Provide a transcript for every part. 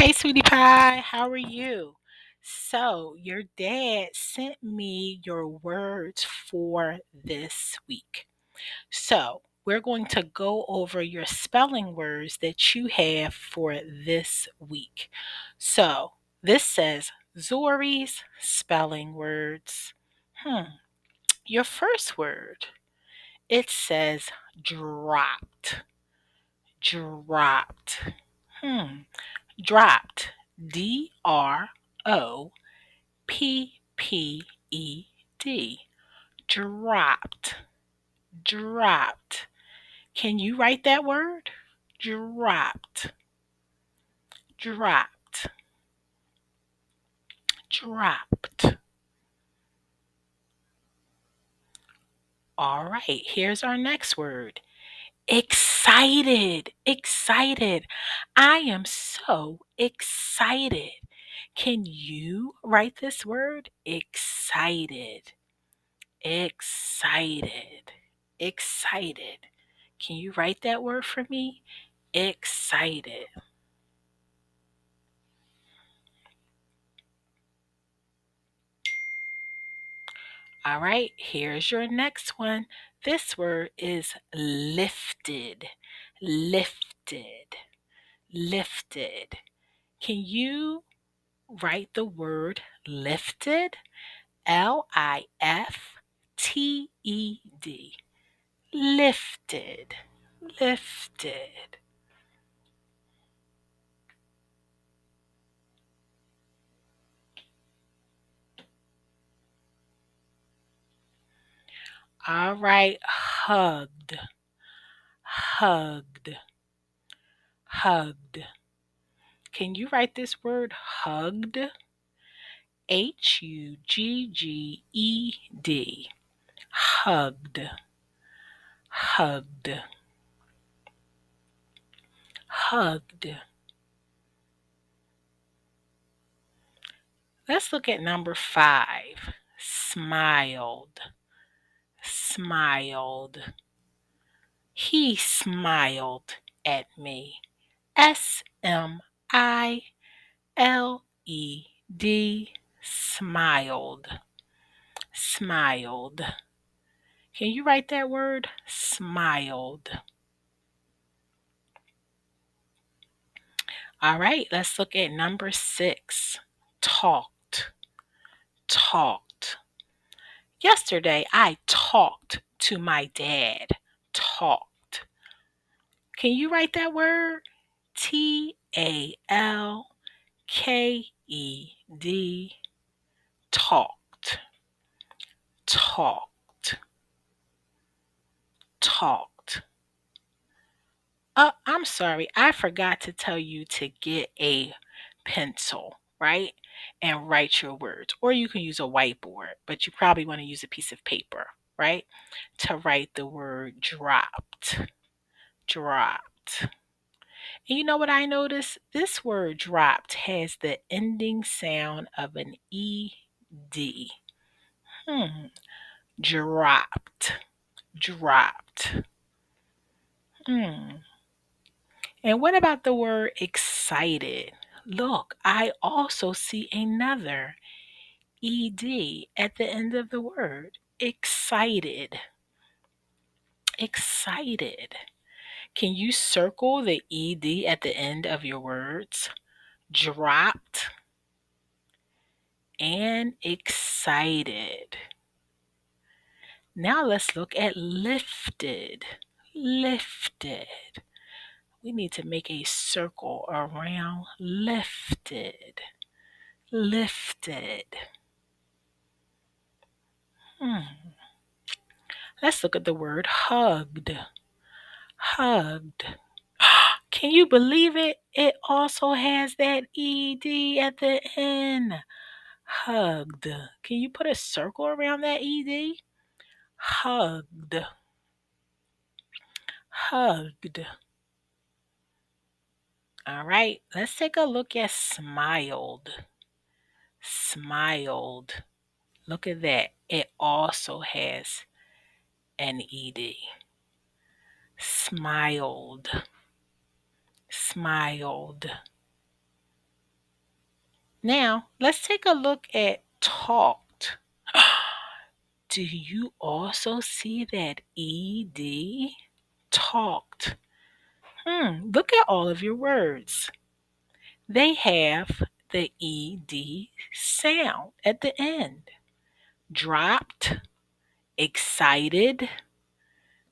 Hey, sweetie pie, how are you? So, your dad sent me your words for this week. So, we're going to go over your spelling words that you have for this week. So, this says Zuri's spelling words. Your first word, it says dropped. Dropped. Hmm. Dropped. Dropped. Dropped. Dropped. Can you write that word? Dropped. Dropped. Dropped. All right, here's our next word. Excited. Excited. I am so excited. Can you write this word? Excited. Excited. Excited. Can you write that word for me? Excited. All right, here's your next one. This word is lifted. Lifted. Lifted. Can you write the word lifted? Lifted. Lifted. Lifted. All right, hugged. Hugged. Hugged. Can you write this word hugged? Hugged. Hugged. Hugged. Hugged. Let's look at number 5. Smiled. Smiled. He smiled at me. Smiled. Smiled. Smiled. Can you write that word? Smiled. All right, let's look at number 6. Talked. Talked. Yesterday, I talked to my dad. Talked. Can you write that word? Talked. Talked. Talked. Talked. I'm sorry. I forgot to tell you to get a pencil, right? And write your words. Or you can use a whiteboard, but you probably want to use a piece of paper, right? To write the word dropped. Dropped. And you know what I noticed? This word dropped has the ending sound of an ED. Hmm. Dropped. Dropped. Hmm. And what about the word excited? Look, I also see another ED at the end of the word. Excited. Excited. Can you circle the ED at the end of your words? Dropped and excited. Now let's look at lifted. Lifted. We need to make a circle around lifted. Lifted. Let's look at the word hugged. Hugged. Can you believe it? It also has that ED at the end. Hugged. Can you put a circle around that ED? Hugged. Hugged. All right, let's take a look at smiled. Smiled. Look at that. It also has an ED. Smiled. Smiled. Now, let's take a look at talked. Do you also see that ED? Talked. Look at all of your words. They have the ED sound at the end. Dropped, excited,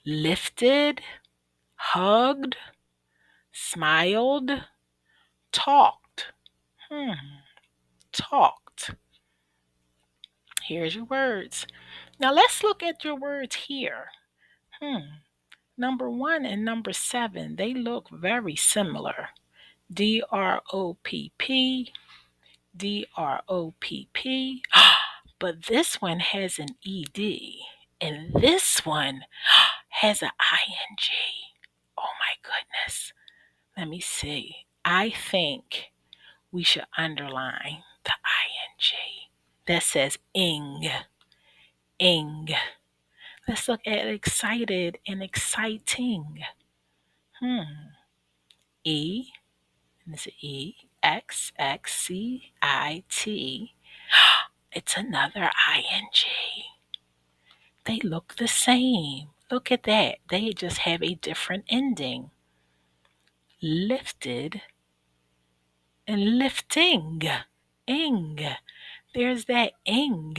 lifted, hugged, smiled, talked. Hmm, talked. Here's your words. Now let's look at your words here. Number 1 and number 7, they look very similar. DROPP, DROPP. But this one has an ED, and this one has an ING. Oh my goodness. Let me see. I think we should underline the ING. That says ing, ing. Let's look at excited and exciting. E, and it's E, X, X, C, I, T. It's another ING. They look the same. Look at that. They just have a different ending. Lifted and lifting. Ing. There's that ing.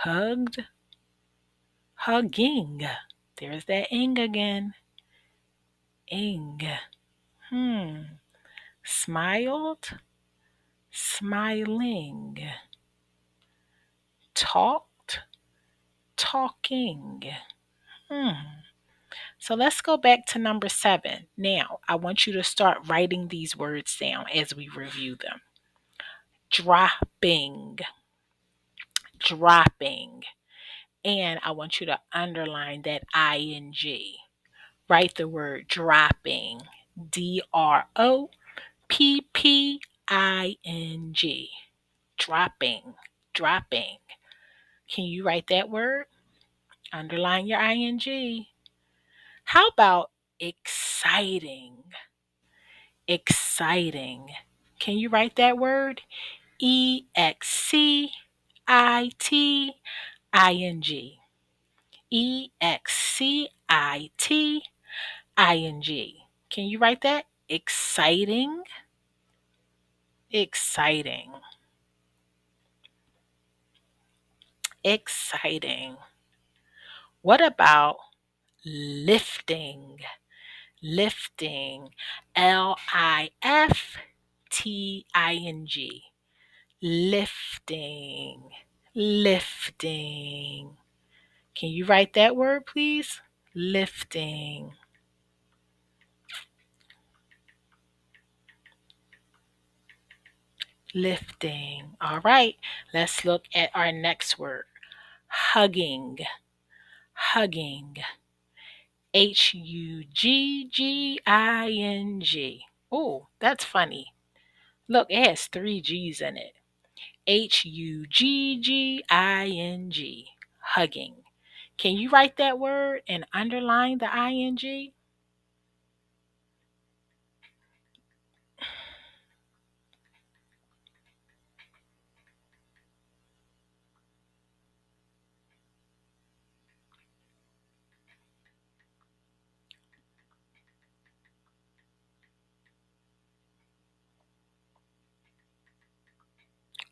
Hugged, hugging. There's that ing again. Ing. Smiled, smiling. Talked, talking. So let's go back to number 7. Now, I want you to start writing these words down as we review them. Dropping, dropping. And I want you to underline that ing. Write the word dropping. DROPPING. Dropping, dropping. Can you write that word? Underline your ing. How about exciting? Exciting. Can you write that word? EXCITING. EXCITING. Can you write that? Exciting. Exciting. Exciting. What about lifting? Lifting. LIFTING. Lifting. Lifting. Can you write that word, please? Lifting. Lifting. All right, let's look at our next word. Hugging. Hugging. HUGGING. Oh, that's funny. Look, it has 3 G's in it. HUGGING. Hugging. Can you write that word and underline the ing?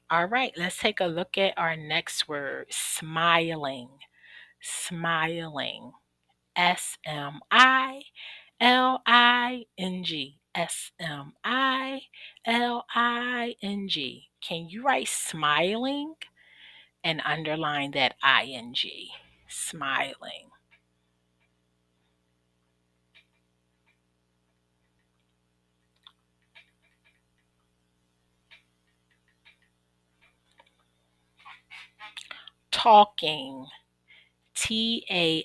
All right, let's take a look at our next word. Smiling. Smiling. SMILING. SMILING. Can you write smiling and underline that ing? Smiling. Talking. TALKING.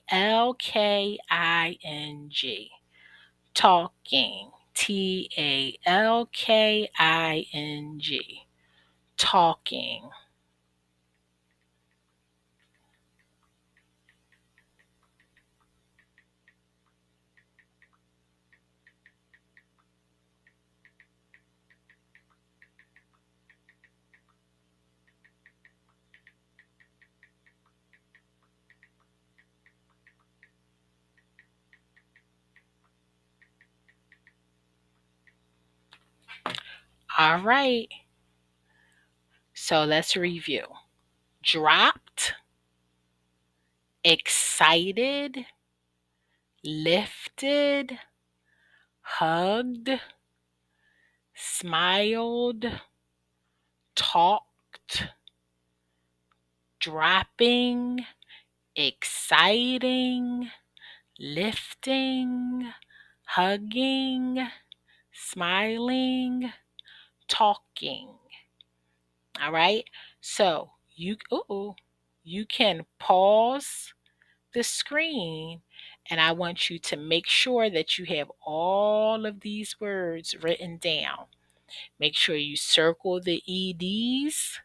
Talking. TALKING. Talking. All right. So let's review. Dropped, excited, lifted, hugged, smiled, talked, dropping, exciting, lifting, hugging, smiling, talking. All right. So you can pause the screen and I want you to make sure that you have all of these words written down. Make sure you circle the EDs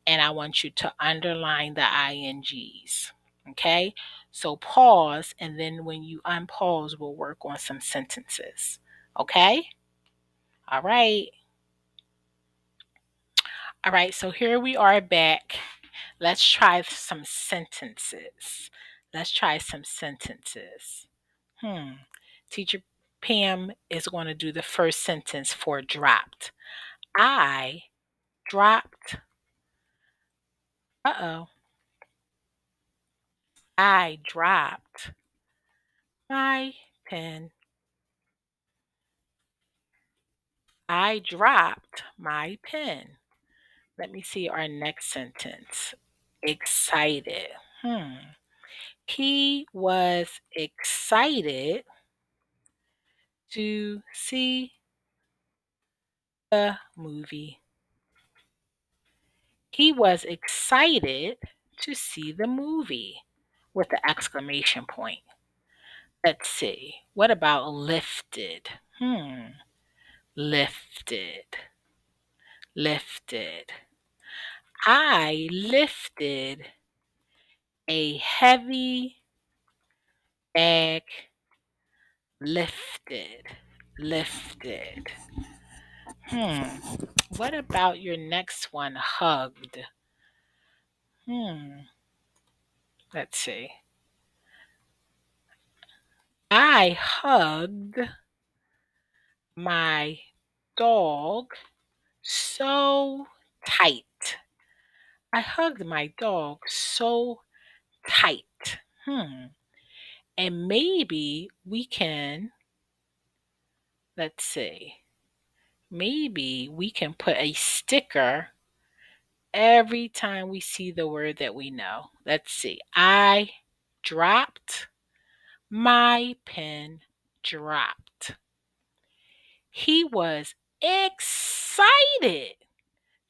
and I want you to underline the INGs. Okay? So pause and then when you unpause, we'll work on some sentences. Okay? All right. All right, so here we are back. Let's try some sentences. Let's try some sentences. Teacher Pam is going to do the first sentence for dropped. I dropped. Uh-oh. I dropped my pen. I dropped my pen. Let me see our next sentence. Excited. He was excited to see the movie. He was excited to see the movie with the exclamation point. Let's see. What about lifted? Lifted. Lifted. I lifted a heavy bag. Lifted. Lifted. What about your next one? Hugged. Hmm. Let's see. I hugged my dog so tight. I hugged my dog so tight. And maybe we can, let's see, maybe we can put a sticker every time we see the word that we know. Let's see. I dropped my pen, dropped. He was excited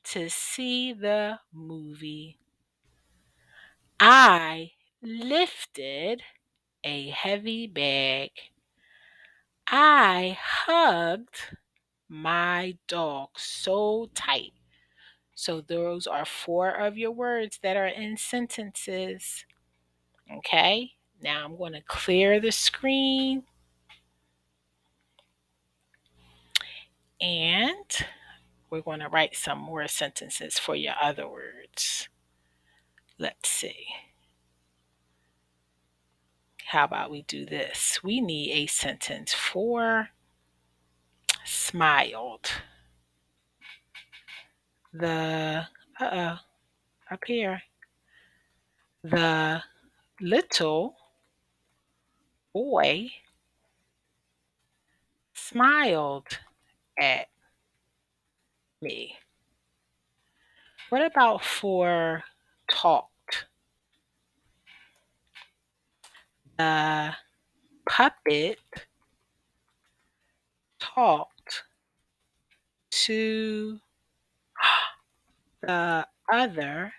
to see the movie. I lifted a heavy bag. I hugged my dog so tight. So, those are 4 of your words that are in sentences. Okay, now I'm going to clear the screen and we're going to write some more sentences for your other words. Let's see. How about we do this? We need a sentence for smiled. The, up here. The little boy smiled at me. What about for talked? The puppet talked to the other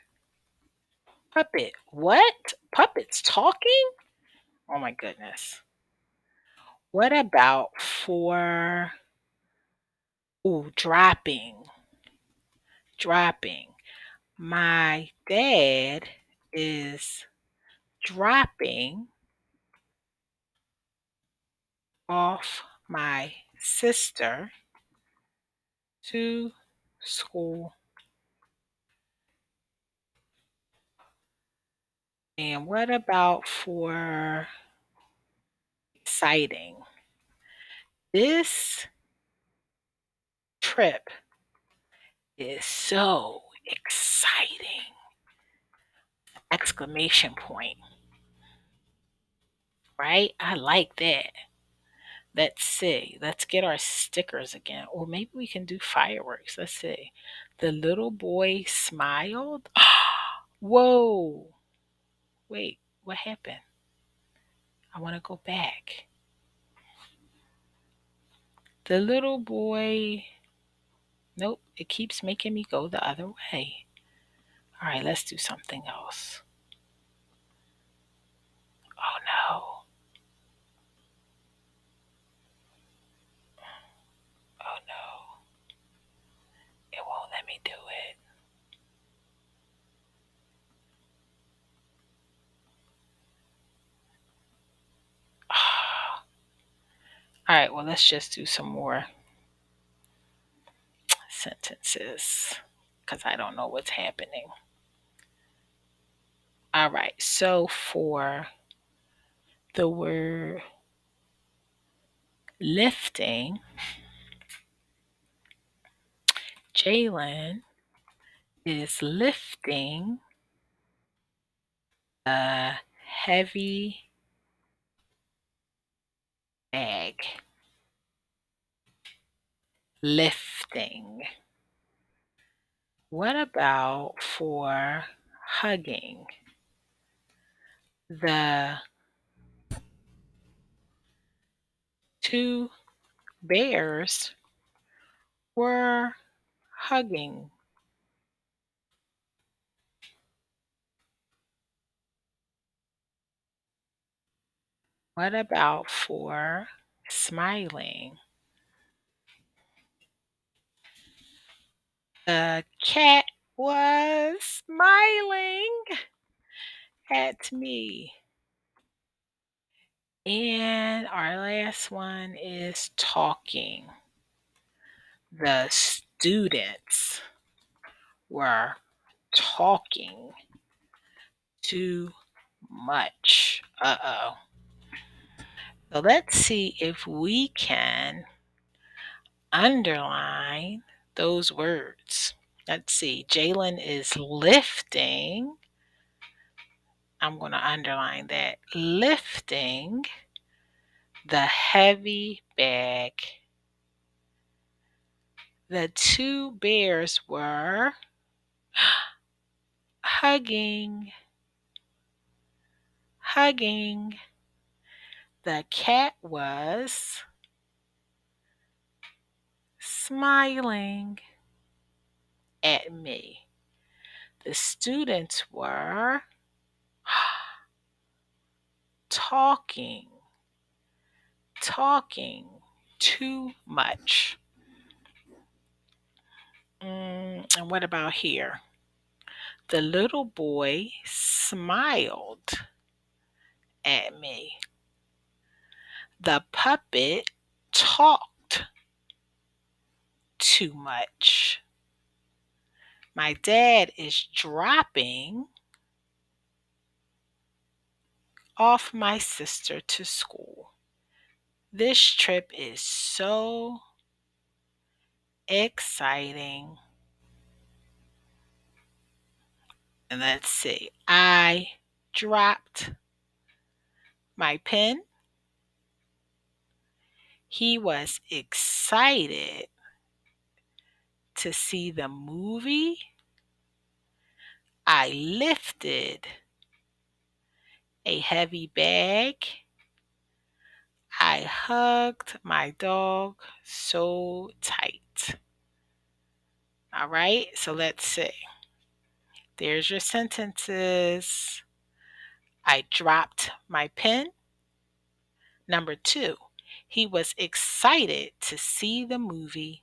puppet. What? Puppets talking? Oh my goodness. What about for dropping? Dropping. My dad is dropping off my sister to school. And what about for exciting? This trip is so exciting! Exclamation point, right? I like that. Let's see. Let's get our stickers again. Or maybe we can do fireworks. Let's see. The little boy smiled. Whoa. Wait, what happened? I want to go back. The little boy. Nope, it keeps making me go the other way. All right, let's do something else. Oh no. Oh no. It won't let me do it. All right, well, let's just do some more sentences because I don't know what's happening. All right, so for the word lifting, Jalen is lifting a heavy bag. Lifting. What about for hugging? The two bears were hugging. What about for smiling? The cat was smiling at me. And our last one is talking. The students were talking too much. Uh-oh. So let's see if we can underline those words. Let's see. Jalen is lifting. I'm going to underline that. Lifting the heavy bag. The two bears were hugging. Hugging. The cat was smiling at me. The students were talking, talking too much. And what about here? The little boy smiled at me. The puppet talked too much. My dad is dropping off my sister to school. This trip is so exciting. And let's see. I dropped my pen. He was excited to see the movie. I lifted a heavy bag. I hugged my dog so tight. All right, so let's see. There's your sentences. I dropped my pen. Number 2, he was excited to see the movie.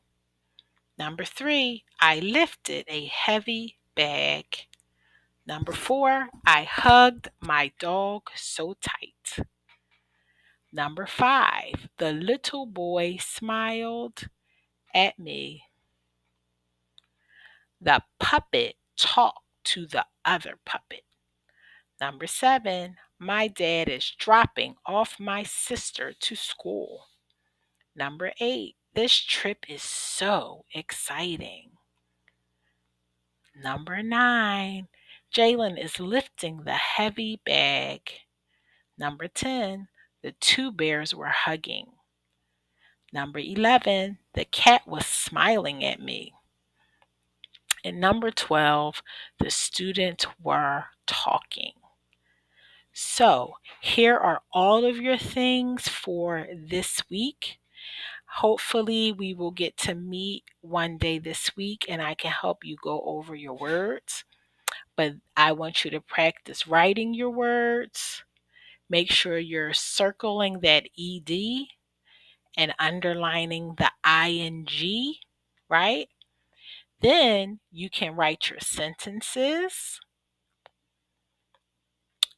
Number 3, I lifted a heavy bag. Number 4, I hugged my dog so tight. Number 5, the little boy smiled at me. The puppet talked to the other puppet. Number 7, my dad is dropping off my sister to school. Number 8, this trip is so exciting. Number 9, Jalen is lifting the heavy bag. Number 10, the two bears were hugging. Number 11, the cat was smiling at me. And number 12, the students were talking. So, here are all of your things for this week. Hopefully, we will get to meet one day this week and I can help you go over your words. But I want you to practice writing your words. Make sure you're circling that ED and underlining the ING, right? Then you can write your sentences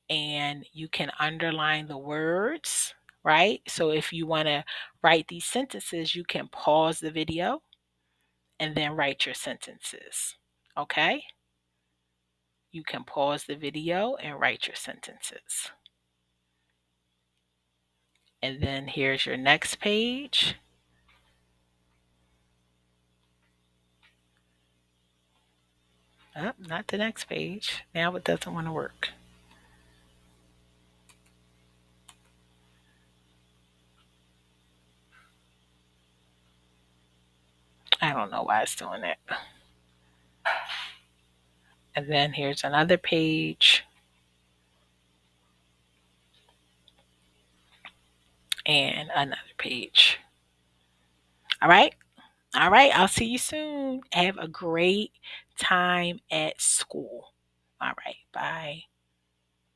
and you can underline the words, right? So if you want to write these sentences, you can pause the video and then write your sentences. Okay? You can pause the video and write your sentences. And then here's your next page. Oh, not the next page. Now it doesn't want to work. I don't know why it's doing that. And then here's another page. And another page. All right. All right. I'll see you soon. Have a great time at school. All right. Bye.